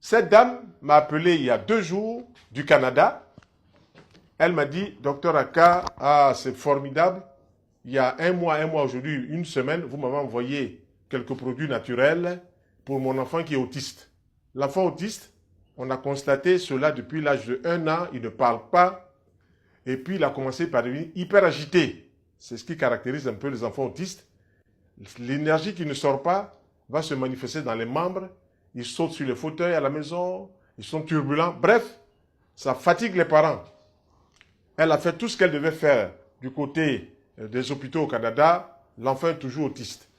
Cette dame m'a appelé il y a 2 jours du Canada. Elle m'a dit, docteur Aka, ah, c'est formidable. Il y a un mois aujourd'hui, une semaine, vous m'avez envoyé quelques produits naturels pour mon enfant qui est autiste. L'enfant autiste, on a constaté cela depuis l'âge de 1 an, il ne parle pas. Et puis il a commencé par devenir hyper agité. C'est ce qui caractérise un peu les enfants autistes. L'énergie qui ne sort pas va se manifester dans les membres. Ils sautent sur les fauteuils à la maison, ils sont turbulents. Bref, ça fatigue les parents. Elle a fait tout ce qu'elle devait faire du côté des hôpitaux au Canada. L'enfant est toujours autiste.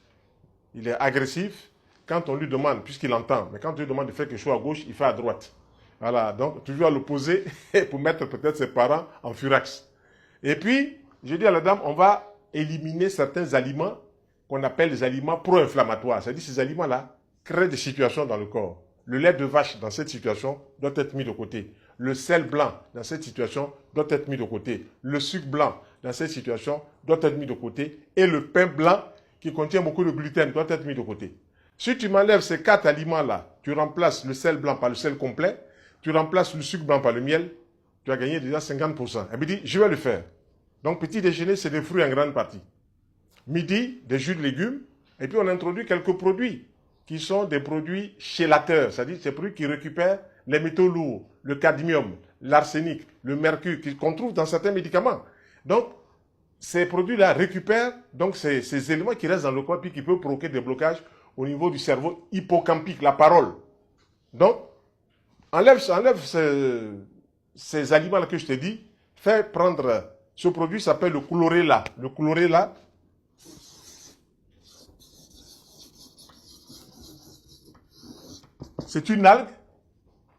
Il est agressif. Quand on lui demande, puisqu'il entend, mais quand on lui demande de faire quelque chose à gauche, il fait à droite. Voilà, donc toujours à l'opposé pour mettre peut-être ses parents en furax. Et puis, j'ai dit à la dame, on va éliminer certains aliments qu'on appelle les aliments pro-inflammatoires. C'est-à-dire ces aliments-là créent des situations dans le corps. Le lait de vache, dans cette situation, doit être mis de côté. Le sel blanc, dans cette situation, doit être mis de côté. Le sucre blanc, dans cette situation, doit être mis de côté. Et le pain blanc, qui contient beaucoup de gluten, doit être mis de côté. Si tu m'enlèves ces 4 aliments-là, tu remplaces le sel blanc par le sel complet, tu remplaces le sucre blanc par le miel, tu as gagné déjà 50%. Elle me dit, je vais le faire. Donc, petit déjeuner, c'est des fruits en grande partie. Midi, des jus de légumes. Et puis, on introduit quelques produits qui sont des produits chélateurs, c'est-à-dire ces produits qui récupèrent les métaux lourds, le cadmium, l'arsenic, le mercure, qu'on trouve dans certains médicaments. Donc, ces produits-là récupèrent donc ces éléments qui restent dans le corps et qui peuvent provoquer des blocages au niveau du cerveau hippocampique, la parole. Donc, enlève ces aliments-là que je t'ai dit, fais prendre ce produit, s'appelle le chlorella. Le chlorella, c'est une algue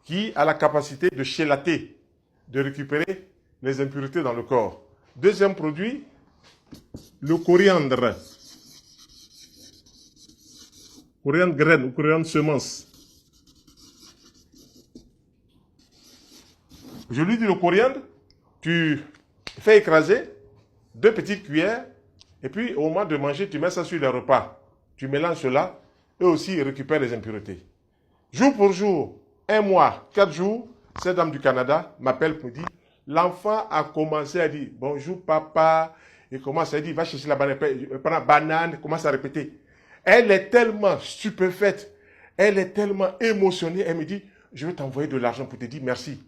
qui a la capacité de chélater, de récupérer les impuretés dans le corps. Deuxième produit, le coriandre. Coriandre graine ou coriandre semence. Je lui dis le coriandre, tu fais écraser 2 petites cuillères et puis au moment de manger, tu mets ça sur les repas. Tu mélanges cela, eux aussi ils récupèrent les impuretés. Jour pour jour, 1 mois, 4 jours, cette dame du Canada m'appelle pour me dire, l'enfant a commencé à dire, bonjour papa, il commence à dire, va chercher la banane, il prend la banane, il commence à répéter. Elle est tellement stupéfaite, elle est tellement émotionnée, elle me dit, je vais t'envoyer de l'argent pour te dire merci.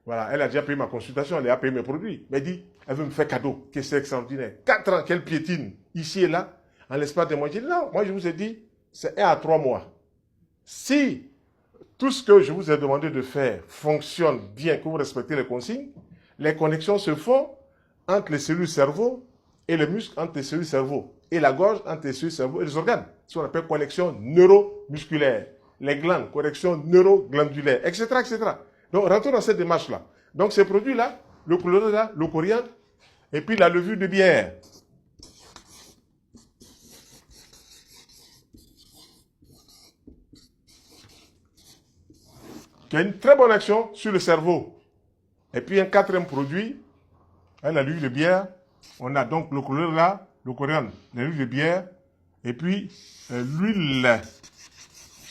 Voilà, elle a déjà payé ma consultation, elle a payé mes produits. Mais elle dit, elle veut me faire cadeau, que c'est extraordinaire. 4 ans qu'elle piétine, ici et là, en l'espace de mois. Je dis, non, moi je vous ai dit, c'est 1 à 3 mois. Si tout ce que je vous ai demandé de faire fonctionne bien, que vous respectez les consignes, les connexions se font entre les cellules cerveau et les muscles entre les cellules cerveau et la gorge entre les cellules cerveau et les organes. Ce qu'on appelle connexion neuromusculaire. Les glandes, connexion neuroglandulaire, etc., etc. Donc, rentrons dans cette démarche-là. Donc, ces produits-là, le chlorella, le coriandre, et puis la levure de bière. Qui a une très bonne action sur le cerveau. Et puis, un 4e produit, la levure de bière. On a donc le chlorella, le coriandre, la levure de bière, et puis l'huile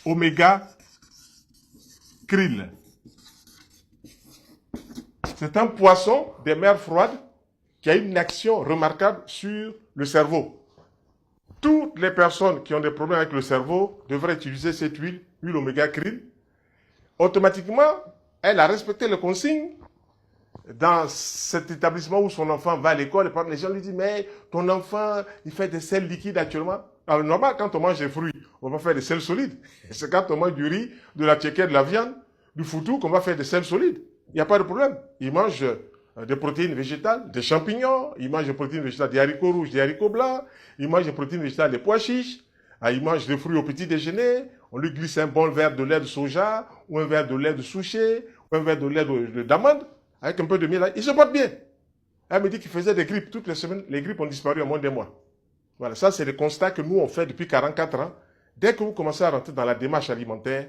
oméga krill. C'est un poisson des mers froides qui a une action remarquable sur le cerveau. Toutes les personnes qui ont des problèmes avec le cerveau devraient utiliser cette huile oméga krill. Automatiquement, elle a respecté les consignes. Dans cet établissement où son enfant va à l'école, les gens lui disent, mais ton enfant, il fait des sels liquides actuellement. Alors, normal, quand on mange des fruits, on va faire des sels solides. C'est quand on mange du riz, de la tchéquette, de la viande, du foutou, qu'on va faire des sels solides. Il n'y a pas de problème. Il mange des protéines végétales, des champignons, il mange des protéines végétales, des haricots rouges, des haricots blancs, il mange des protéines végétales, des pois chiches, il mange des fruits au petit déjeuner, on lui glisse un bon verre de lait de soja, ou un verre de lait de souchet, ou un verre de lait d'amande, avec un peu de miel, il se porte bien. Elle me dit qu'il faisait des grippes toutes les semaines, les grippes ont disparu en moins d'1 mois. Voilà, ça c'est le constat que nous on fait depuis 44 ans. Dès que vous commencez à rentrer dans la démarche alimentaire,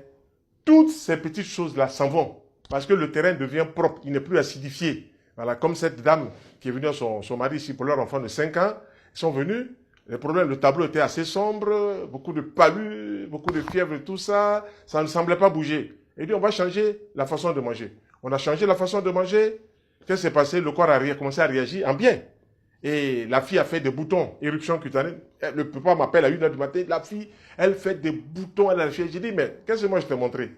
toutes ces petites choses-là s'en vont. Parce que le terrain devient propre, il n'est plus acidifié. Voilà, comme cette dame qui est venue à son mari ici pour leur enfant de 5 ans, ils sont venus, le tableau était assez sombre, beaucoup de palus, beaucoup de fièvre et tout ça, ça ne semblait pas bouger. Et dit, on va changer la façon de manger. On a changé la façon de manger. Qu'est-ce qui s'est passé? Le corps a commencé à réagir en bien. Et la fille a fait des boutons, éruption cutanée. Le papa m'appelle à 1h du matin. La fille, elle fait des boutons. Elle a fait. J'ai dit, mais qu'est-ce que moi je t'ai montré?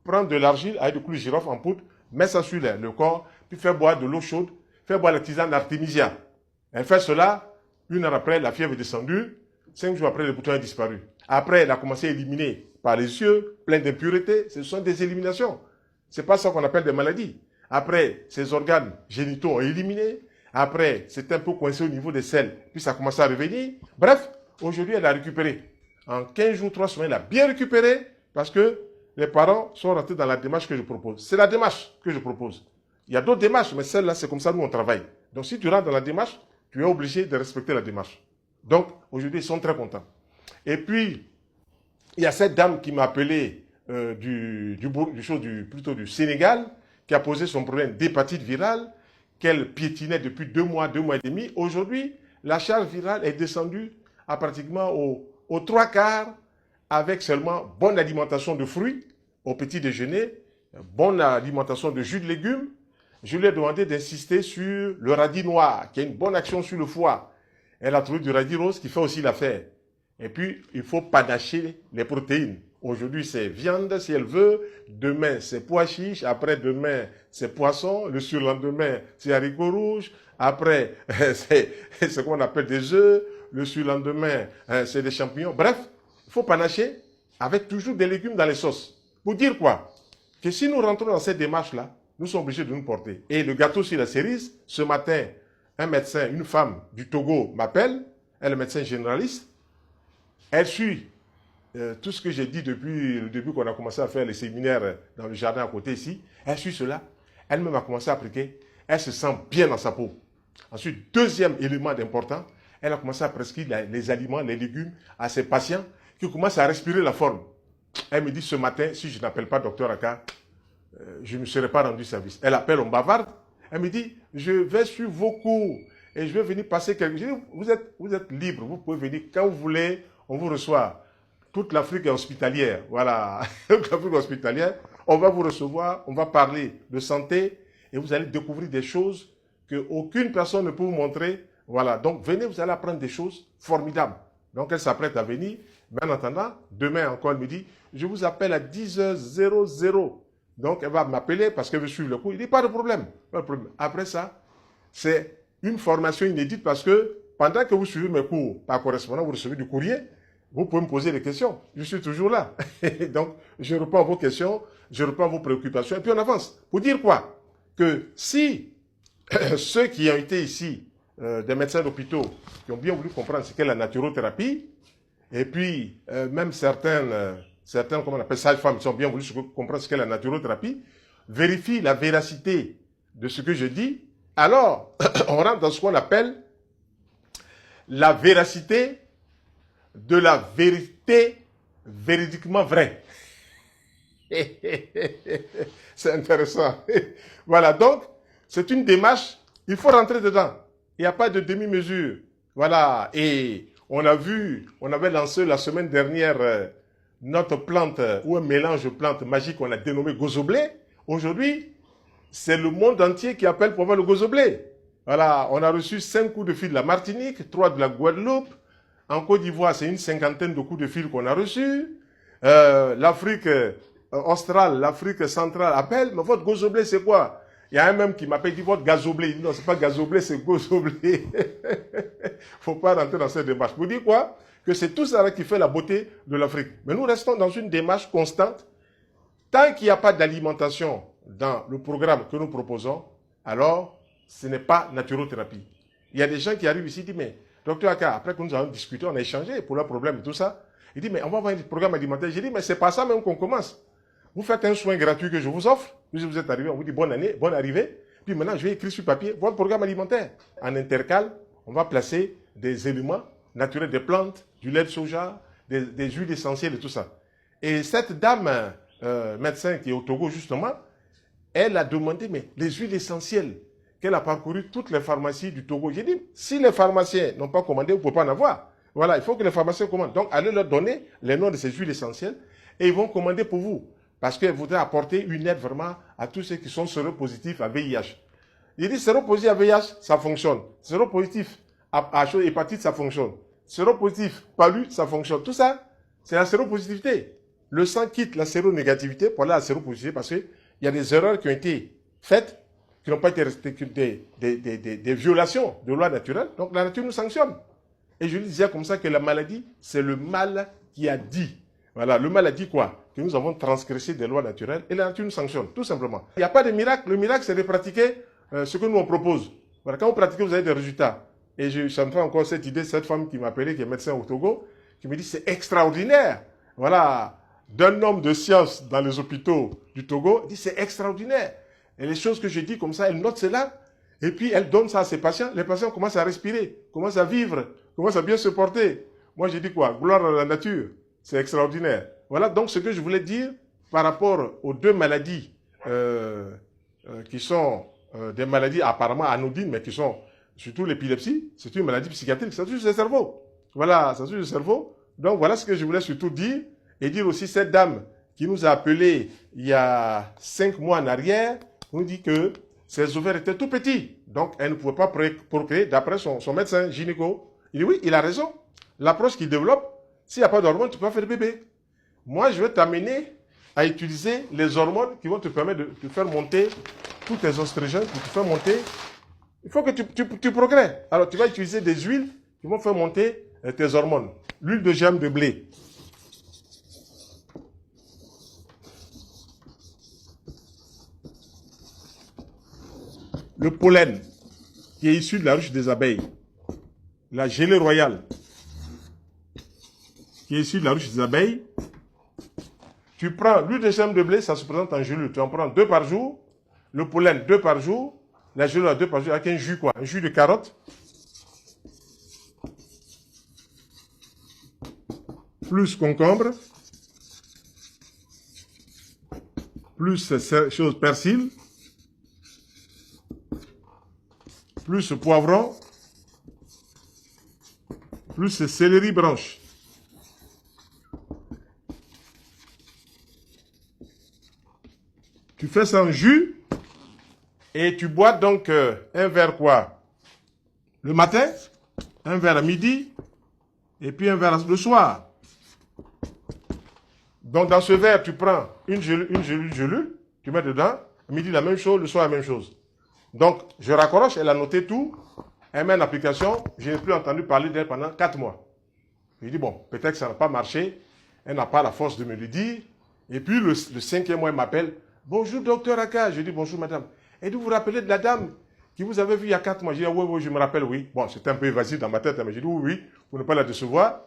Prends de l'argile avec du clou de girofle en poudre, mets ça sur le corps, puis fais boire de l'eau chaude, fais boire la tisane d'artémisia. Elle fait cela. 1 heure après, la fièvre est descendue. 5 jours après, le bouton a disparu. Après, elle a commencé à éliminer par les yeux, plein d'impuretés. Ce sont des éliminations. Ce n'est pas ça qu'on appelle des maladies. Après, ses organes génitaux ont éliminé. Après, c'est un peu coincé au niveau des selles. Puis ça a commencé à revenir. Bref, aujourd'hui, elle a récupéré. En 15 jours, 3 semaines, elle a bien récupéré parce que les parents sont rentrés dans la démarche que je propose. C'est la démarche que je propose. Il y a d'autres démarches, mais celle-là, c'est comme ça nous on travaille. Donc, si tu rentres dans la démarche, tu es obligé de respecter la démarche. Donc, aujourd'hui, ils sont très contents. Et puis, il y a cette dame qui m'a appelé plutôt du Sénégal, qui a posé son problème d'hépatite virale, qu'elle piétinait depuis 2 mois, 2 mois et demi. Aujourd'hui, la charge virale est descendue à pratiquement aux 3/4, avec seulement bonne alimentation de fruits au petit déjeuner, bonne alimentation de jus de légumes. Je lui ai demandé d'insister sur le radis noir, qui a une bonne action sur le foie. Elle a trouvé du radis rose qui fait aussi l'affaire. Et puis, il faut panacher les protéines. Aujourd'hui, c'est viande, si elle veut. Demain, c'est pois chiche. Après-demain, c'est poisson. Le surlendemain, c'est haricots rouges. Après, c'est ce qu'on appelle des œufs. Le surlendemain, c'est des champignons. Bref, il faut panacher avec toujours des légumes dans les sauces. Pour dire quoi? Que si nous rentrons dans cette démarche-là, nous sommes obligés de nous porter. Et le gâteau sur la cerise, ce matin, un médecin, une femme du Togo m'appelle. Elle est médecin généraliste. Elle suit tout ce que j'ai dit depuis le début qu'on a commencé à faire les séminaires dans le jardin à côté ici. Elle suit cela. Elle-même a commencé à appliquer. Elle se sent bien dans sa peau. Ensuite, deuxième élément important, elle a commencé à prescrire les aliments, les légumes à ses patients qui commencent à respirer la forme. Elle me dit ce matin, si je n'appelle pas Dr Aka, je ne me serai pas rendu service. Elle appelle, on bavarde. Elle me dit, je vais suivre vos cours et je vais venir passer quelques jours. Vous êtes libre, vous pouvez venir quand vous voulez, on vous reçoit. Toute l'Afrique est hospitalière, voilà. Toute l'Afrique est hospitalière, on va vous recevoir, on va parler de santé et vous allez découvrir des choses qu'aucune personne ne peut vous montrer. Voilà, donc venez, vous allez apprendre des choses formidables. Donc elle s'apprête à venir. Mais en attendant, demain encore, elle me dit, je vous appelle à 10h00. Donc elle va m'appeler parce qu'elle veut suivre le cours. Il dit, pas de problème, pas de problème. Après ça, c'est une formation inédite parce que pendant que vous suivez mes cours par correspondance, vous recevez du courrier, vous pouvez me poser des questions. Je suis toujours là. Donc, je réponds à vos questions, je réponds à vos préoccupations, et puis on avance. Pour dire quoi? Que si ceux qui ont été ici, des médecins d'hôpitaux, qui ont bien voulu comprendre ce qu'est la naturothérapie, et puis même certains, comment on appelle ça, femmes, qui ont bien voulu comprendre ce qu'est la naturothérapie, vérifient la véracité de ce que je dis, alors on rentre dans ce qu'on appelle la véracité de la vérité véridiquement vraie. C'est intéressant. Voilà, donc, c'est une démarche, il faut rentrer dedans. Il n'y a pas de demi-mesure. Voilà, et on avait lancé la semaine dernière notre plante, ou un mélange de plantes magiques qu'on a dénommé gozoblé. Aujourd'hui, c'est le monde entier qui appelle pour voir le gozoblé. Voilà, on a reçu 5 coups de fil de la Martinique, 3 de la Guadeloupe. En Côte d'Ivoire, c'est une 50aine de coups de fil qu'on a reçus. L'Afrique australe, l'Afrique centrale appelle, mais votre gozoblé, c'est quoi? Il y a un même qui m'appelle, il dit votre gazoblé. Il dit non, c'est pas gazoblé, c'est gozoblé. Faut pas rentrer dans cette démarche. Vous dites quoi? Que c'est tout ça qui fait la beauté de l'Afrique. Mais nous restons dans une démarche constante. Tant qu'il n'y a pas d'alimentation dans le programme que nous proposons, alors ce n'est pas naturothérapie. Il y a des gens qui arrivent ici et disent, mais Docteur Aka, après que nous avons discuté, on a échangé pour leurs problèmes et tout ça, il dit, mais on va avoir un programme alimentaire. J'ai dit, mais c'est pas ça même qu'on commence. Vous faites un soin gratuit que je vous offre, puis vous êtes arrivé, on vous dit bonne année, bonne arrivée, puis maintenant je vais écrire sur papier votre programme alimentaire. En intercale, on va placer des éléments naturels, des plantes, du lait de soja, des huiles essentielles et tout ça. Et cette dame, médecin qui est au Togo justement, elle a demandé, mais les huiles essentielles, qu'elle a parcouru toutes les pharmacies du Togo. J'ai dit, si les pharmaciens n'ont pas commandé, vous ne pouvez pas en avoir. Voilà, il faut que les pharmaciens commandent. Donc, allez leur donner les noms de ces huiles essentielles et ils vont commander pour vous. parce qu'elle voudrait apporter une aide vraiment à tous ceux qui sont séropositifs à VIH. Il dit séropositif à VIH, ça fonctionne. Séropositif à hépatite, ça fonctionne. Séropositif palu, ça fonctionne. Tout ça, c'est la séropositivité. Le sang quitte la séronégativité pour aller à la séropositivité parce qu'il y a des erreurs qui ont été faites, qui n'ont pas été respectées, des violations de lois naturelles. Donc la nature nous sanctionne. Et je lui disais comme ça que la maladie, c'est le mal qui a dit. Voilà, le mal a dit quoi? Que nous avons transgressé des lois naturelles et la nature nous sanctionne, tout simplement. Il n'y a pas de miracle. Le miracle, c'est de pratiquer ce que nous on propose. Voilà, quand vous pratiquez, vous avez des résultats. Et je suis en train encore cette idée, cette femme qui m'a appelé, qui est médecin au Togo, qui me dit c'est extraordinaire. Voilà, d'un homme de science dans les hôpitaux du Togo, dit c'est extraordinaire. Et les choses que je dis comme ça, elle note cela, et puis elle donne ça à ses patients. Les patients commencent à respirer, commencent à vivre, commencent à bien se porter. Moi, j'ai dit quoi? Gloire à la nature. C'est extraordinaire. Voilà donc ce que je voulais dire par rapport aux deux maladies qui sont des maladies apparemment anodines, mais qui sont surtout l'épilepsie. C'est une maladie psychiatrique, ça touche le cerveau. Voilà, ça touche le cerveau. Donc voilà ce que je voulais surtout dire. Et dire aussi cette dame qui nous a appelé il y a 5 mois en arrière, nous dit que ses ovaires étaient tout petits. Donc elle ne pouvait pas procréer d'après son médecin gynéco. Il dit oui, il a raison. L'approche qu'il développe, s'il n'y a pas d'hormones, tu peux pas faire de bébé. Moi, je vais t'amener à utiliser les hormones qui vont te permettre de te faire monter tous tes oestrogènes, pour te faire monter. Il faut que tu progresses. Alors, tu vas utiliser des huiles qui vont faire monter tes hormones. L'huile de germe de blé. Le pollen, qui est issu de la ruche des abeilles. La gelée royale, qui est issue de la ruche des abeilles. Tu prends l'huile de germe de blé, ça se présente en gelule. Tu en prends 2 par jour. Le pollen, 2 par jour. La gelule, 2 par jour, avec un jus, quoi. Un jus de carotte. Plus concombre. Plus persil. Plus poivron. Plus céleri branche. Tu fais ça en jus et tu bois donc un verre quoi? Le matin, un verre à midi et puis un verre le soir. Donc dans ce verre, tu prends une gelule, tu mets dedans, à midi la même chose, le soir la même chose. Donc je raccroche, elle a noté tout, elle met en application, je n'ai plus entendu parler d'elle pendant 4 mois. Je dis bon, peut-être que ça n'a pas marché, elle n'a pas la force de me le dire. Et puis le 5e mois, elle m'appelle. Bonjour, docteur Aka. Je dis bonjour, madame. Et vous vous rappelez de la dame qui vous avait vu il y a 4 mois? Je dis oui, oui, je me rappelle, oui. Bon, c'était un peu évasif dans ma tête, mais je dis oui, oui, pour ne pas la décevoir.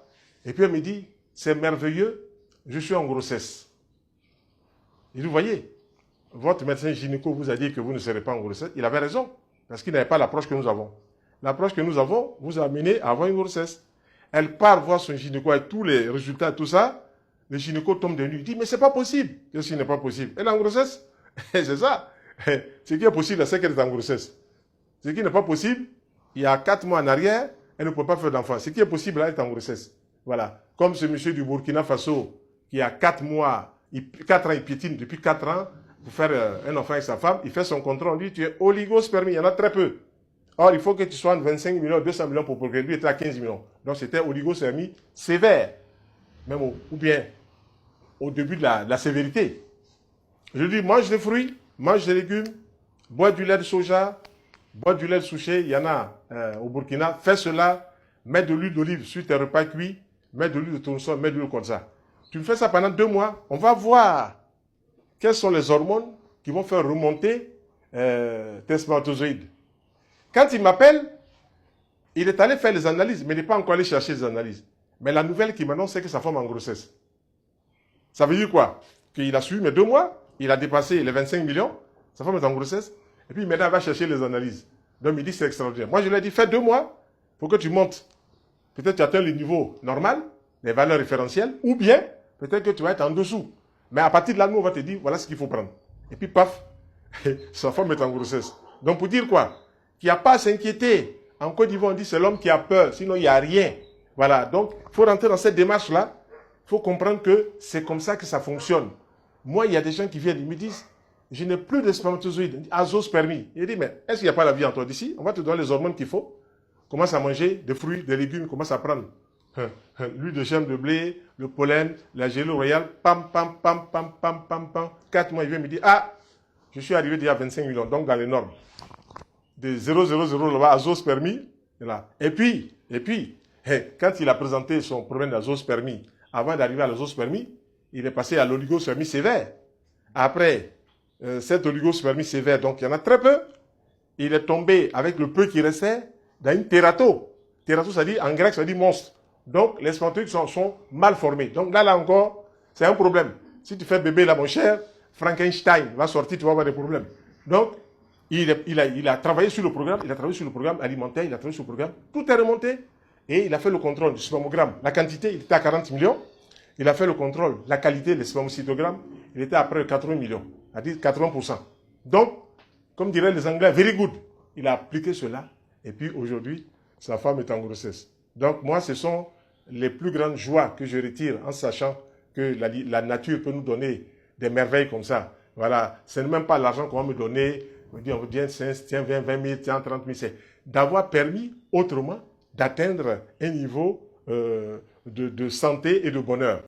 Et puis elle me dit, c'est merveilleux, je suis en grossesse. Je dis, vous voyez, votre médecin gynéco vous a dit que vous ne serez pas en grossesse. Il avait raison, parce qu'il n'avait pas l'approche que nous avons. L'approche que nous avons vous a amené à avoir une grossesse. Elle part voir son gynéco avec tous les résultats, tout ça. Le gynéco tombe de nuit, il dit, mais c'est pas possible. Qu'est-ce qui n'est pas possible? Elle est en grossesse. C'est ça. Ce qui est possible, c'est qu'elle est en grossesse. Ce qui n'est pas possible, il y a 4 mois en arrière, elle ne peut pas faire d'enfant. Ce qui est possible, elle est en grossesse. Voilà. Comme ce monsieur du Burkina Faso, qui a 4 mois, 4 ans, il piétine depuis 4 ans pour faire un enfant avec sa femme, il fait son contrat, on dit, tu es oligospermie, il y en a très peu. Or, il faut que tu sois en 25 millions, 200 millions pour progresser. Lui était à 15 millions. Donc, c'était oligospermie sévère. Même ou bien au début de la sévérité. Je dis, mange des fruits, mange des légumes, bois du lait de soja, bois du lait de souchet, il y en a au Burkina. Fais cela, mets de l'huile d'olive sur tes repas cuits, mets de l'huile de tournesol, mets de l'huile comme ça. Tu fais ça pendant 2 mois, on va voir quelles sont les hormones qui vont faire remonter tes spermatozoïdes. Quand il m'appelle, il est allé faire les analyses, mais il n'est pas encore allé chercher les analyses. Mais la nouvelle qui m'annonce, c'est que sa femme est en grossesse. Ça veut dire quoi? Qu'il a suivi mes 2 mois, il a dépassé les 25 millions, sa femme est en grossesse, et puis maintenant elle va chercher les analyses. Donc il dit c'est extraordinaire. Moi je lui ai dit, fais 2 mois pour que tu montes. Peut-être tu atteins le niveau normal, les valeurs référentielles, ou bien peut-être que tu vas être en dessous. Mais à partir de là, nous on va te dire, voilà ce qu'il faut prendre. Et puis paf, sa femme est en grossesse. Donc pour dire quoi? Qu'il n'y a pas à s'inquiéter. En Côte d'Ivoire on dit c'est l'homme qui a peur, sinon il n'y a rien. Voilà, donc il faut rentrer dans cette démarche-là. Il faut comprendre que c'est comme ça que ça fonctionne. Moi, il y a des gens qui viennent, ils me disent, je n'ai plus de spermatozoïdes, azoospermie. Il dit, mais est-ce qu'il n'y a pas la vie en toi d'ici? On va te donner les hormones qu'il faut. Commence à manger des fruits, des légumes, commence à prendre l'huile de germe de blé, le pollen, la gélule royale, pam, pam, pam, pam, pam, pam, pam. 4 mois, il vient me dire, ah, je suis arrivé déjà à 25 millions, donc dans les normes. De 000 là-bas, azoospermie. Là. Et puis, quand il a présenté son problème d'azoospermie, avant d'arriver à l'azoospermie, il est passé à l'oligospermie sévère. Après cette oligospermie sévère, donc il y en a très peu, il est tombé avec le peu qui restait dans une térato. Térato, ça dit, en grec, ça dit monstre. Donc les spermatozoïdes sont mal formés. Donc là encore, c'est un problème. Si tu fais bébé là, mon cher, Frankenstein va sortir, tu vas avoir des problèmes. Donc, il a travaillé sur le programme, alimentaire, il a travaillé sur le programme, tout est remonté. Et il a fait le contrôle du spermogramme. La quantité, il était à 40 millions. Il a fait le contrôle, la qualité des spermocytogrammes, il était à près de 80 millions, c'est-à-dire 80%. Donc, comme diraient les Anglais, very good. Il a appliqué cela, et puis aujourd'hui, sa femme est en grossesse. Donc, moi, ce sont les plus grandes joies que je retire en sachant que la nature peut nous donner des merveilles comme ça. Voilà, ce n'est même pas l'argent qu'on va me donner, on me dit, tiens, 20 000, tiens, 30 000, c'est d'avoir permis autrement d'atteindre un niveau de santé et de bonheur.